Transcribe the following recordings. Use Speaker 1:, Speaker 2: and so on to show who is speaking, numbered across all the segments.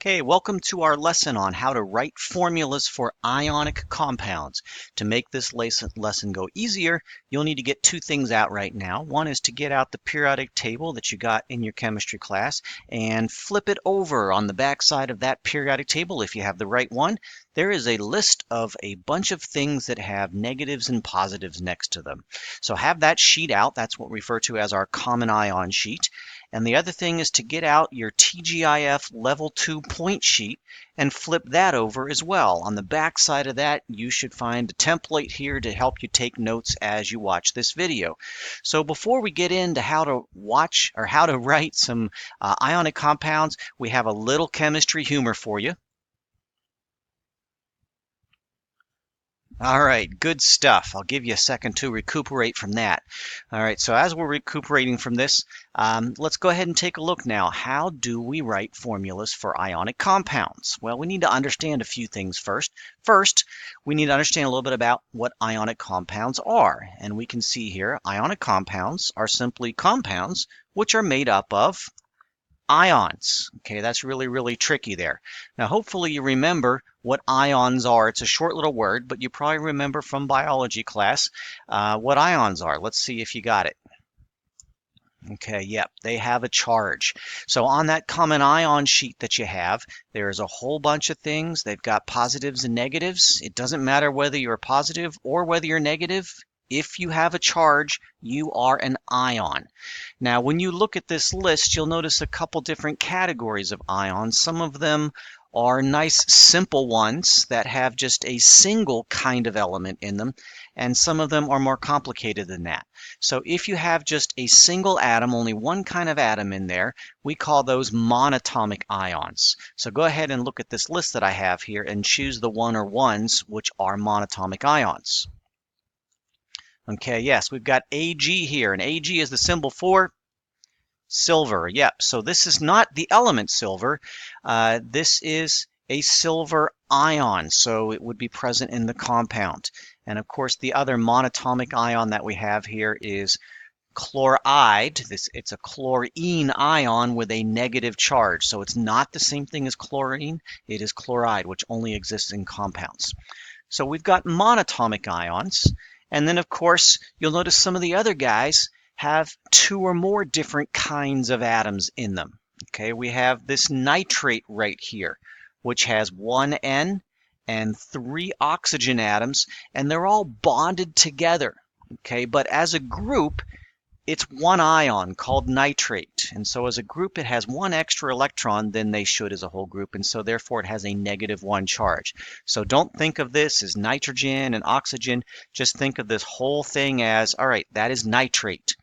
Speaker 1: Okay, welcome to our lesson on how to write formulas for ionic compounds. To make this lesson go easier, you'll need to get two things out right now. One is to get out the periodic table that you got in your chemistry class and flip it over on the back side of that periodic table if you have the right one. There is a list of a bunch of things that have negatives and positives next to them. So have that sheet out. That's what we refer to as our common ion sheet. And the other thing is to get out your TGIF Level 2 point sheet and flip that over as well. On the back side of that, you should find a template here to help you take notes as you watch this video. So before we get into how to watch or how to write some ionic compounds, we have a little chemistry humor for you. All right, good stuff. I'll give you a second to recuperate from that. All right, so as we're recuperating from this, let's go ahead and take a look now. How do we write formulas for ionic compounds? Well, we need to understand a few things first. First, we need to understand a little bit about what ionic compounds are. And we can see here, ionic compounds are simply compounds which are made up of ions. Okay, that's really tricky there. Now, hopefully you remember what ions are. It's a short little word, but you probably remember from biology class what ions are. Let's see if you got it. Okay, yep, they have a charge. So on that common ion sheet that you have, there's a whole bunch of things. They've got positives and negatives. It doesn't matter whether you're positive or whether you're negative. If you have a charge, you are an ion. Now, when you look at this list, you'll notice a couple different categories of ions. Some of them are nice, simple ones that have just a single kind of element in them, and some of them are more complicated than that. So if you have just a single atom, only one kind of atom in there, we call those monatomic ions. So go ahead and look at this list that I have here and choose the one or ones which are monatomic ions. Okay, yes, we've got Ag here, and Ag is the symbol for silver. Yep, so this is not the element silver. This is a silver ion, so it would be present in the compound. And of course, the other monatomic ion that we have here is chloride. It's a chlorine ion with a negative charge. So it's not the same thing as chlorine. It is chloride, which only exists in compounds. So we've got monatomic ions. And then, of course, you'll notice some of the other guys have two or more different kinds of atoms in them. Okay, we have this nitrate right here, which has one N and 3 oxygen atoms, and they're all bonded together. Okay, but as a group, it's one ion called nitrate. And so as a group, it has one extra electron than they should as a whole group. And so therefore, it has a -1 charge. So don't think of this as nitrogen and oxygen. Just think of this whole thing as, all right, that is nitrate.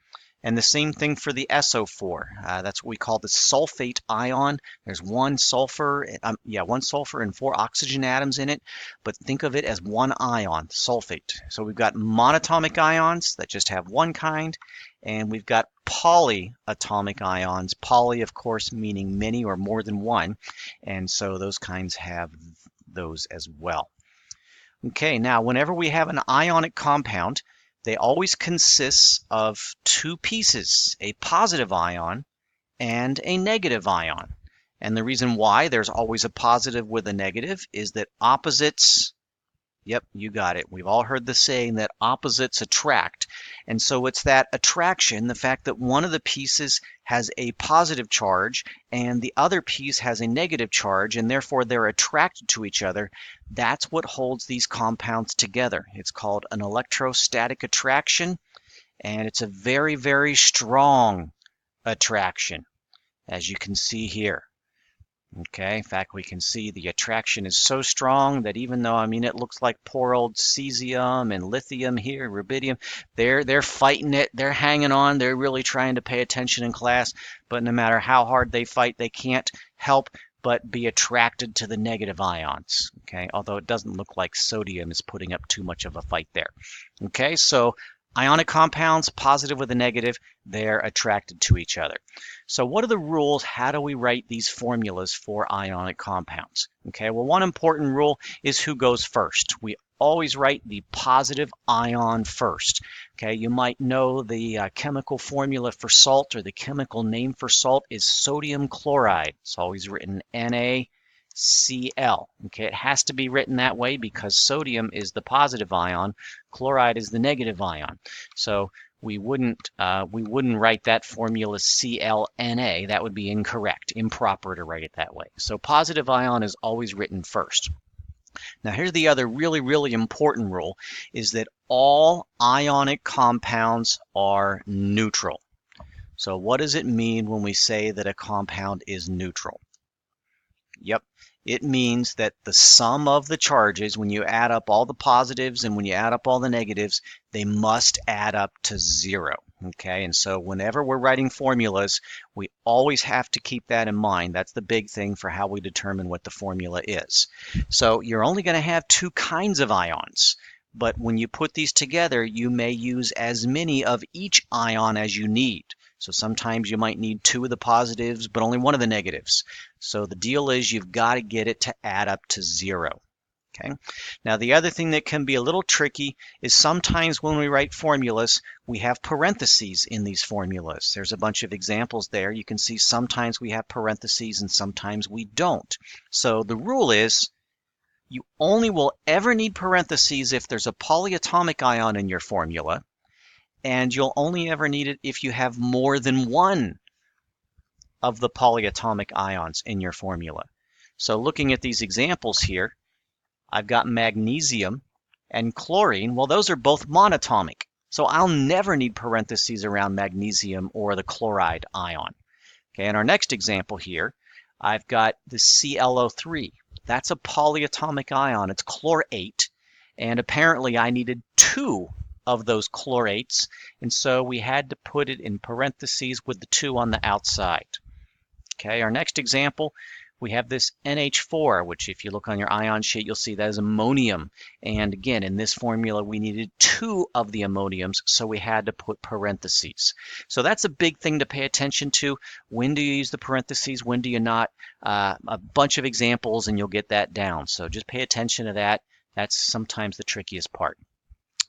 Speaker 1: And the same thing for the SO4. That's what we call the sulfate ion. There's one sulfur and 4 oxygen atoms in it, but think of it as one ion, sulfate. So we've got monatomic ions that just have one kind, and we've got polyatomic ions. Poly, of course, meaning many or more than one, and so those kinds have those as well. Okay, now whenever we have an ionic compound, they always consist of two pieces, a positive ion and a negative ion. And the reason why there's always a positive with a negative is that opposites, yep, you got it. We've all heard the saying that opposites attract. And so it's that attraction, the fact that one of the pieces has a positive charge and the other piece has a negative charge, and therefore they're attracted to each other. That's what holds these compounds together. It's called an electrostatic attraction, and it's a very strong attraction, as you can see here. Okay, in fact, we can see the attraction is so strong that even though, it looks like poor old cesium and lithium here, rubidium, they're fighting it, they're hanging on, they're really trying to pay attention in class, but no matter how hard they fight, they can't help but be attracted to the negative ions. Okay, although it doesn't look like sodium is putting up too much of a fight there. Okay, so ionic compounds, positive with a negative, they're attracted to each other. So what are the rules? How do we write these formulas for ionic compounds? Okay, well, one important rule is who goes first. We always write the positive ion first. Okay, you might know the chemical formula for salt, or the chemical name for salt is sodium chloride. It's always written Na Cl. Okay, it has to be written that way because sodium is the positive ion, chloride is the negative ion. So we wouldn't write that formula ClNa. That would be incorrect, improper to write it that way. So positive ion is always written first. Now here's the other really, really important rule, is that all ionic compounds are neutral. So what does it mean when we say that a compound is neutral? Yep, it means that the sum of the charges, when you add up all the positives and when you add up all the negatives, they must add up to zero. Okay, and so whenever we're writing formulas, we always have to keep that in mind. That's the big thing for how we determine what the formula is. So you're only going to have two kinds of ions, but when you put these together, you may use as many of each ion as you need. So sometimes you might need two of the positives, but only one of the negatives. So the deal is you've got to get it to add up to zero. Okay. Now the other thing that can be a little tricky is sometimes when we write formulas, we have parentheses in these formulas. There's a bunch of examples there. You can see sometimes we have parentheses and sometimes we don't. So the rule is you only will ever need parentheses if there's a polyatomic ion in your formula, and you'll only ever need it if you have more than one of the polyatomic ions in your formula. So looking at these examples here, I've got magnesium and chlorine. Well, those are both monatomic. So I'll never need parentheses around magnesium or the chloride ion. Okay, in our next example here, I've got the ClO3. That's a polyatomic ion. It's chlorate. And apparently I needed two of those chlorates. And so we had to put it in parentheses with the two on the outside. Okay, our next example, we have this NH4, which if you look on your ion sheet, you'll see that is ammonium. And again, in this formula, we needed two of the ammoniums, so we had to put parentheses. So that's a big thing to pay attention to. When do you use the parentheses? When do you not? A bunch of examples, and you'll get that down. So just pay attention to that. That's sometimes the trickiest part.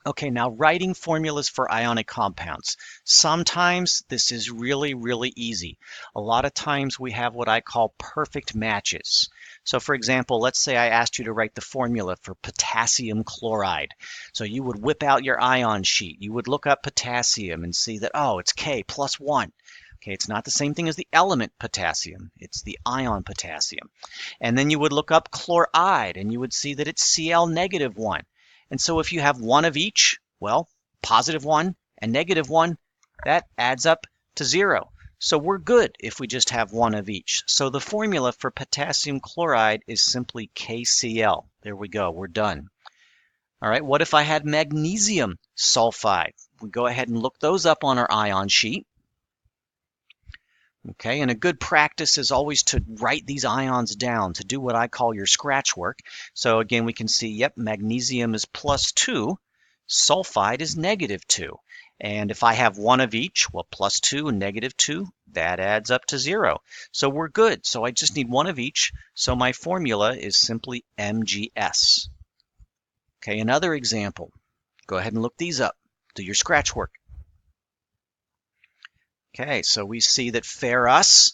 Speaker 1: Okay, now writing formulas for ionic compounds. Sometimes this is really, really easy. A lot of times we have what I call perfect matches. So for example, let's say I asked you to write the formula for potassium chloride. So you would whip out your ion sheet. You would look up potassium and see that, oh, it's K plus 1. Okay, it's not the same thing as the element potassium. It's the ion potassium. And then you would look up chloride and you would see that it's Cl negative 1. And so if you have one of each, well, positive 1 and negative 1, that adds up to 0. So we're good if we just have one of each. So the formula for potassium chloride is simply KCl. There we go, we're done. All right, what if I had magnesium sulfide? We go ahead and look those up on our ion sheet. Okay, and a good practice is always to write these ions down, to do what I call your scratch work. So again, we can see, yep, magnesium is +2, sulfide is -2. And if I have one of each, well, +2 and -2, that adds up to 0. So we're good. So I just need one of each. So my formula is simply MgS. Okay, another example. Go ahead and look these up. Do your scratch work. Okay, so we see that ferrous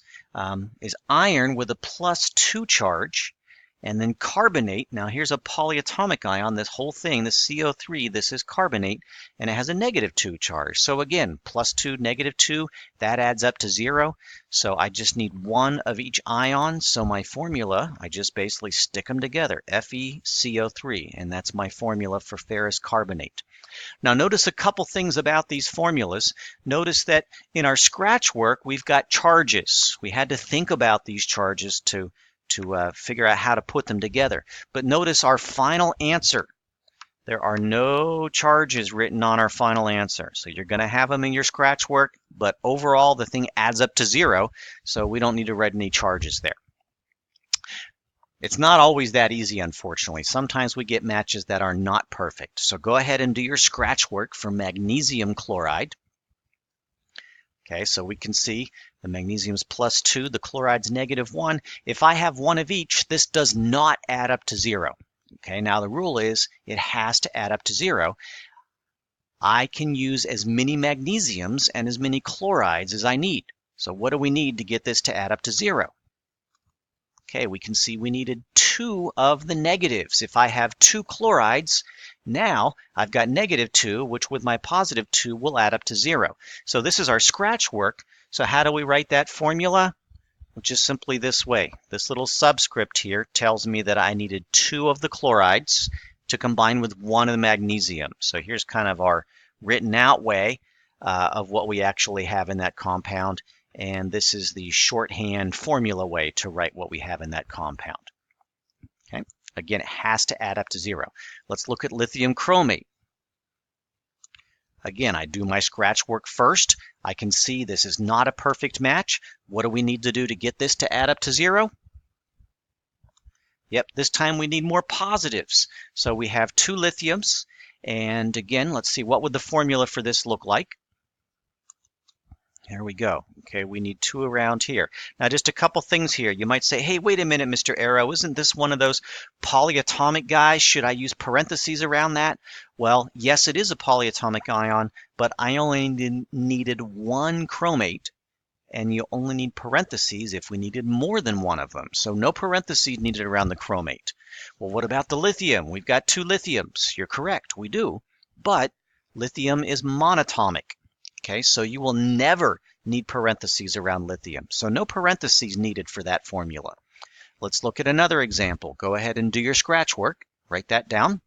Speaker 1: is iron with a +2 charge, and then carbonate. Now here's a polyatomic ion. This whole thing, the CO3, this is carbonate, and it has a -2 charge. So again, +2, -2, that adds up to 0. So I just need one of each ion. So my formula, I just basically stick them together, FeCO3, and that's my formula for ferrous carbonate. Now notice a couple things about these formulas. Notice that in our scratch work, we've got charges. We had to think about these charges to figure out how to put them together. But notice our final answer. There are no charges written on our final answer. So you're going to have them in your scratch work, but overall the thing adds up to 0, so we don't need to write any charges there. It's not always that easy, unfortunately. Sometimes we get matches that are not perfect. So go ahead and do your scratch work for magnesium chloride. Okay, so we can see the magnesium's +2, the chloride's -1. If I have one of each, this does not add up to 0. Okay, now the rule is it has to add up to 0. I can use as many magnesiums and as many chlorides as I need. So what do we need to get this to add up to 0? Okay, we can see we needed 2 of the negatives. If I have 2 chlorides, now I've got -2, which with my +2 will add up to 0. So this is our scratch work. So how do we write that formula? Which is simply this way. This little subscript here tells me that I needed 2 of the chlorides to combine with 1 of the magnesium. So here's kind of our written out way of what we actually have in that compound. And this is the shorthand formula way to write what we have in that compound. Okay. Again, it has to add up to 0. Let's look at lithium chromate. Again, I do my scratch work first. I can see this is not a perfect match. What do we need to do to get this to add up to 0? Yep, this time we need more positives. So we have 2 lithiums. And again, let's see, what would the formula for this look like? There we go. Okay, we need 2 around here. Now, just a couple things here. You might say, hey, wait a minute, Mr. Arrow, isn't this one of those polyatomic guys? Should I use parentheses around that? Well, yes, it is a polyatomic ion, but I only needed 1 chromate, and you only need parentheses if we needed more than 1 of them. So no parentheses needed around the chromate. Well, what about the lithium? We've got 2 lithiums. You're correct, we do. But lithium is monatomic. Okay, so you will never need parentheses around lithium. So no parentheses needed for that formula. Let's look at another example. Go ahead and do your scratch work. Write that down.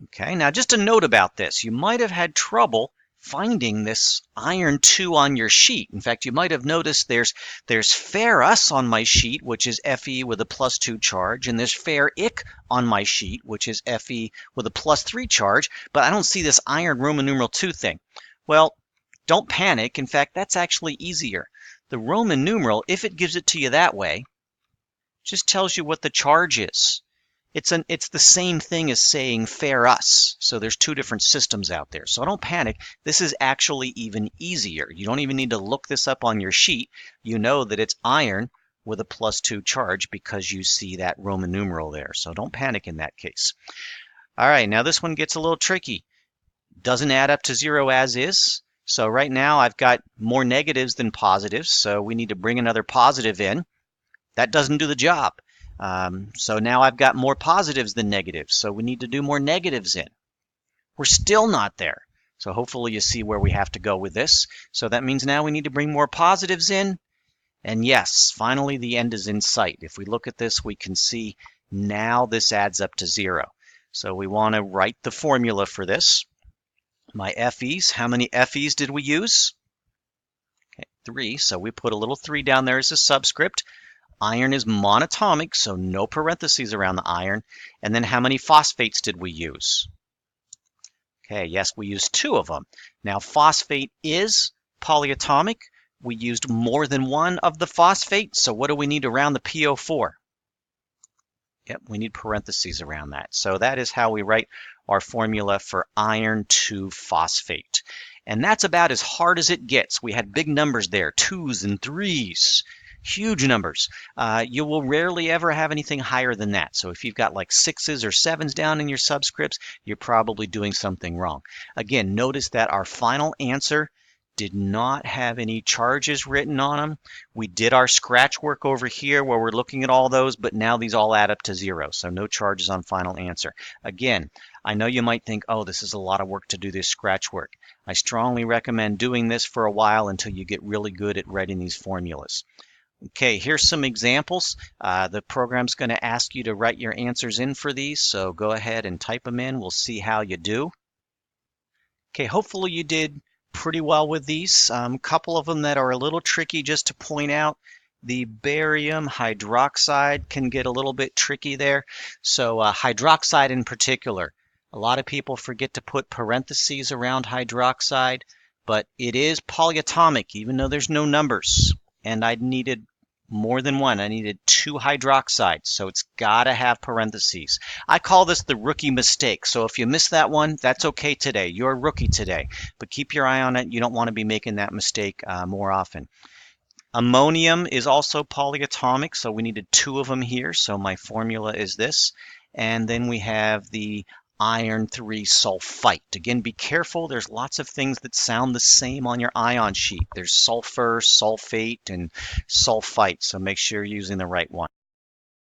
Speaker 1: Okay, now just a note about this. You might have had trouble finding this iron 2 on your sheet. In fact, you might have noticed there's ferrous on my sheet, which is Fe with a +2 charge, and there's ferric on my sheet, which is Fe with a +3 charge, but I don't see this iron Roman numeral 2 thing. Well, don't panic. In fact, that's actually easier. The Roman numeral, if it gives it to you that way, just tells you what the charge is. It's the same thing as saying ferrous. So there's 2 different systems out there. So don't panic. This is actually even easier. You don't even need to look this up on your sheet. You know that it's iron with a +2 charge because you see that Roman numeral there. So don't panic in that case. All right, now this one gets a little tricky. Doesn't add up to 0 as is. So right now I've got more negatives than positives. So we need to bring another positive in. That doesn't do the job. So now I've got more positives than negatives, so we need to do more negatives in. We're still not there. So hopefully you see where we have to go with this. So that means now we need to bring more positives in. And yes, finally the end is in sight. If we look at this, we can see now this adds up to 0. So we want to write the formula for this. My Fe's, how many Fe's did we use? Okay, 3, so we put a little 3 down there as a subscript. Iron is monatomic, so no parentheses around the iron. And then how many phosphates did we use? Okay, yes, we used 2 of them. Now, phosphate is polyatomic. We used more than 1 of the phosphate, so what do we need around the PO4? Yep, we need parentheses around that. So that is how we write our formula for iron 2 phosphate. And that's about as hard as it gets. We had big numbers there, 2s and 3s. Huge numbers. You will rarely ever have anything higher than that. So if you've got like 6s or 7s down in your subscripts, you're probably doing something wrong. Again, notice that our final answer did not have any charges written on them. We did our scratch work over here where we're looking at all those, but now these all add up to 0. So no charges on final answer. Again, I know you might think, oh, this is a lot of work to do this scratch work. I strongly recommend doing this for a while until you get really good at writing these formulas. Okay, here's some examples. The program's going to ask you to write your answers in for these, so go ahead and type them in. We'll see how you do. Okay, hopefully you did pretty well with these. A couple of them that are a little tricky just to point out. The barium hydroxide can get a little bit tricky there. So hydroxide in particular, a lot of people forget to put parentheses around hydroxide, but it is polyatomic even though there's no numbers. And I needed more than 1. I needed 2 hydroxides, so it's got to have parentheses. I call this the rookie mistake. So if you miss that one, that's okay today. You're a rookie today, but keep your eye on it. You don't want to be making that mistake more often. Ammonium is also polyatomic, so we needed 2 of them here. So my formula is this. And then we have the iron 3 sulfite. Again, be careful. There's lots of things that sound the same on your ion sheet. There's sulfur, sulfate, and sulfite, so make sure you're using the right one.